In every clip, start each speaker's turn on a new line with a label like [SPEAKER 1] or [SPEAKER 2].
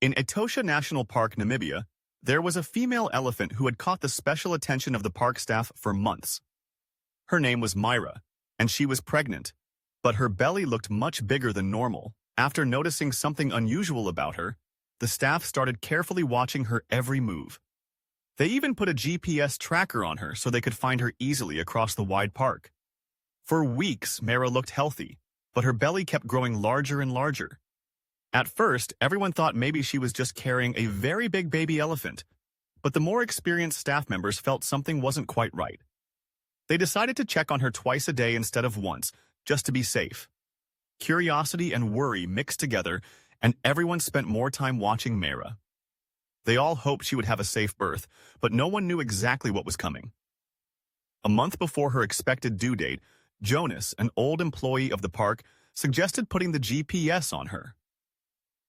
[SPEAKER 1] In Etosha National Park, Namibia, there was a female elephant who had caught the special attention of the park staff for months. Her name was Maira, and she was pregnant, but her belly looked much bigger than normal. After noticing something unusual about her, the staff started carefully watching her every move. They even put a GPS tracker on her so they could find her easily across the wide park. For weeks, Maira looked healthy, but her belly kept growing larger and larger. At first, everyone thought maybe she was just carrying a very big baby elephant, but the more experienced staff members felt something wasn't quite right. They decided to check on her twice a day instead of once, just to be safe. Curiosity and worry mixed together, and everyone spent more time watching Maira. They all hoped she would have a safe birth, but no one knew exactly what was coming. A month before her expected due date, Jonas, an old employee of the park, suggested putting the GPS on her.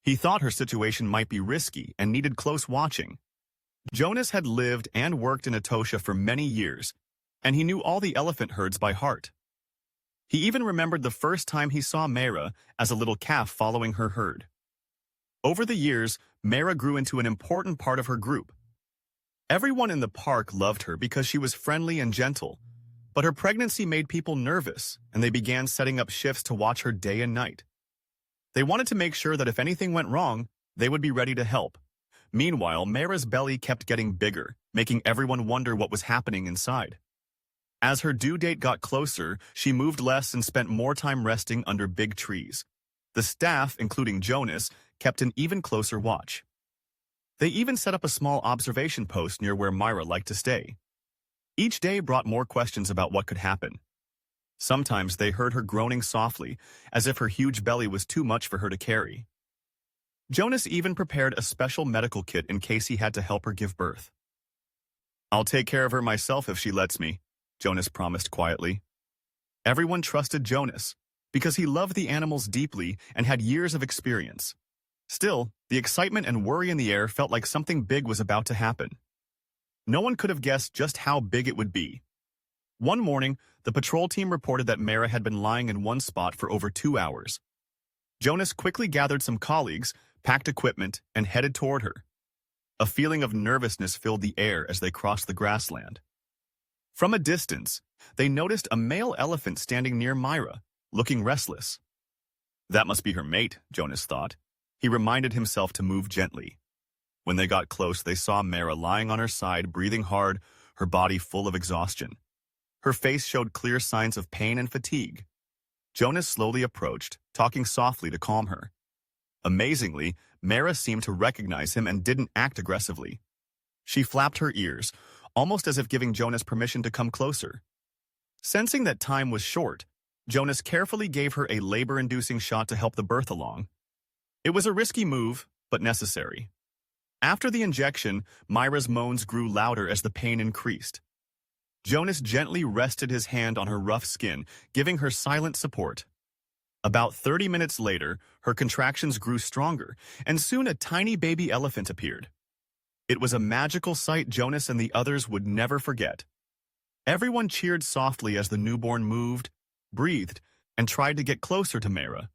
[SPEAKER 1] He thought her situation might be risky and needed close watching. Jonas had lived and worked in Etosha for many years, and he knew all the elephant herds by heart. He even remembered the first time he saw Maira as a little calf following her herd. Over the years, Maira grew into an important part of her group. Everyone in the park loved her because she was friendly and gentle, but her pregnancy made people nervous, and they began setting up shifts to watch her day and night. They wanted to make sure that if anything went wrong, they would be ready to help. Meanwhile, Maira's belly kept getting bigger, making everyone wonder what was happening inside. As her due date got closer, she moved less and spent more time resting under big trees. The staff, including Jonas, kept an even closer watch. They even set up a small observation post near where Maira liked to stay. Each day brought more questions about what could happen. Sometimes they heard her groaning softly, as if her huge belly was too much for her to carry. Jonas even prepared a special medical kit in case he had to help her give birth. "I'll take care of her myself if she lets me," Jonas promised quietly. Everyone trusted Jonas, because he loved the animals deeply and had years of experience. Still, the excitement and worry in the air felt like something big was about to happen. No one could have guessed just how big it would be. One morning, the patrol team reported that Maira had been lying in one spot for over 2 hours. Jonas quickly gathered some colleagues, packed equipment, and headed toward her. A feeling of nervousness filled the air as they crossed the grassland. From a distance, they noticed a male elephant standing near Maira, looking restless. That must be her mate, Jonas thought. He reminded himself to move gently. When they got close, they saw Maira lying on her side, breathing hard, her body full of exhaustion. Her face showed clear signs of pain and fatigue. Jonas slowly approached, talking softly to calm her. Amazingly, Maira seemed to recognize him and didn't act aggressively. She flapped her ears, almost as if giving Jonas permission to come closer. Sensing that time was short, Jonas carefully gave her a labor-inducing shot to help the birth along. It was a risky move, but necessary. After the injection, Maira's moans grew louder as the pain increased. Jonas gently rested his hand on her rough skin, giving her silent support. About 30 minutes later, her contractions grew stronger, and soon a tiny baby elephant appeared. It was a magical sight Jonas and the others would never forget. Everyone cheered softly as the newborn moved, breathed, and tried to get closer to Maira.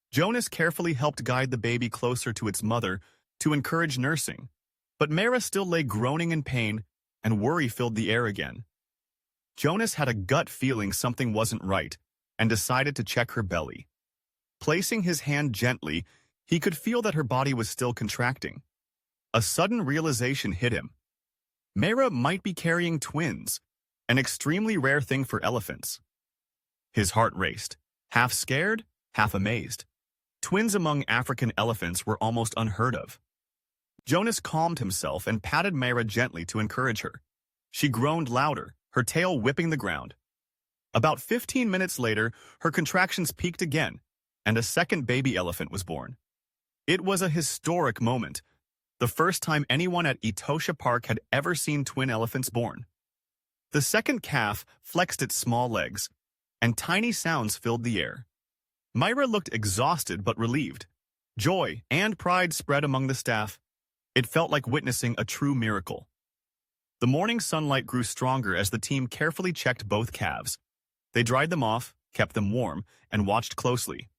[SPEAKER 1] Jonas carefully helped guide the baby closer to its mother to encourage nursing, but Maira still lay groaning in pain, and worry filled the air again. Jonas had a gut feeling something wasn't right and decided to check her belly. Placing his hand gently, he could feel that her body was still contracting. A sudden realization hit him. Maira might be carrying twins, an extremely rare thing for elephants. His heart raced, half scared, half amazed. Twins among African elephants were almost unheard of. Jonas calmed himself and patted Maira gently to encourage her. She groaned louder, her tail whipping the ground. About 15 minutes later, her contractions peaked again, and a second baby elephant was born. It was a historic moment, the first time anyone at Etosha Park had ever seen twin elephants born. The second calf flexed its small legs, and tiny sounds filled the air. Maira looked exhausted but relieved. Joy and pride spread among the staff. It felt like witnessing a true miracle. The morning sunlight grew stronger as the team carefully checked both calves. They dried them off, kept them warm, and watched closely.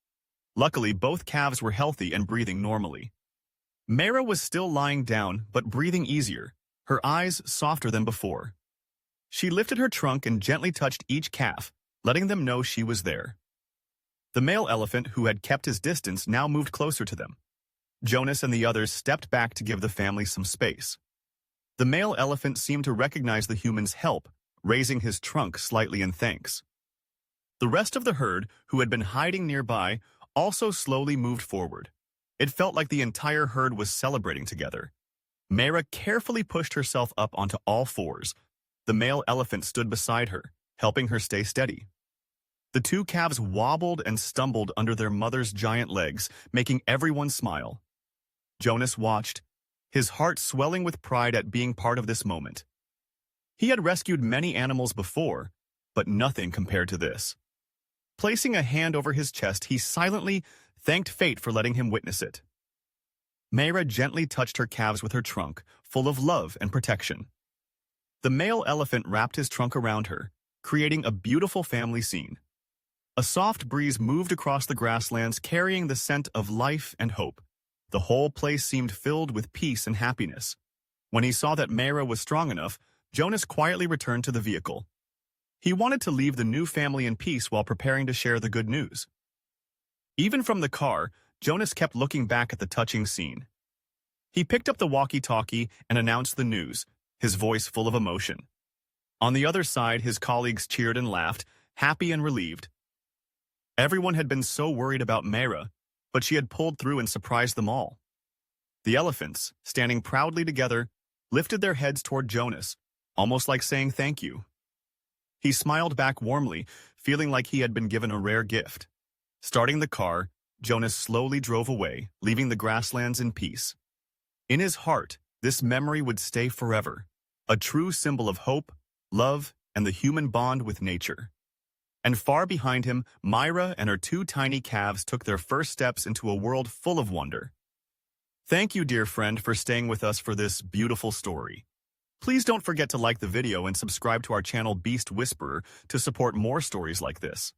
[SPEAKER 1] Luckily, both calves were healthy and breathing normally. Maira was still lying down, but breathing easier, her eyes softer than before. She lifted her trunk and gently touched each calf, letting them know she was there. The male elephant, who had kept his distance, now moved closer to them. Jonas and the others stepped back to give the family some space. The male elephant seemed to recognize the human's help, raising his trunk slightly in thanks. The rest of the herd, who had been hiding nearby, also slowly moved forward. It felt like the entire herd was celebrating together. Maira carefully pushed herself up onto all fours. The male elephant stood beside her, helping her stay steady. The two calves wobbled and stumbled under their mother's giant legs, making everyone smile. Jonas watched, his heart swelling with pride at being part of this moment. He had rescued many animals before, but nothing compared to this. Placing a hand over his chest, he silently thanked fate for letting him witness it. Maira gently touched her calves with her trunk, full of love and protection. The male elephant wrapped his trunk around her, creating a beautiful family scene. A soft breeze moved across the grasslands, carrying the scent of life and hope. The whole place seemed filled with peace and happiness. When he saw that Maira was strong enough, Jonas quietly returned to the vehicle. He wanted to leave the new family in peace while preparing to share the good news. Even from the car, Jonas kept looking back at the touching scene. He picked up the walkie-talkie and announced the news, his voice full of emotion. On the other side, his colleagues cheered and laughed, happy and relieved. Everyone had been so worried about Maira, but she had pulled through and surprised them all. The elephants, standing proudly together, lifted their heads toward Jonas, almost like saying thank you. He smiled back warmly, feeling like he had been given a rare gift. Starting the car, Jonas slowly drove away, leaving the grasslands in peace. In his heart, this memory would stay forever, a true symbol of hope, love, and the human bond with nature. And far behind him, Maira and her two tiny calves took their first steps into a world full of wonder. Thank you, dear friend, for staying with us for this beautiful story. Please don't forget to like the video and subscribe to our channel Beast Whisperer to support more stories like this.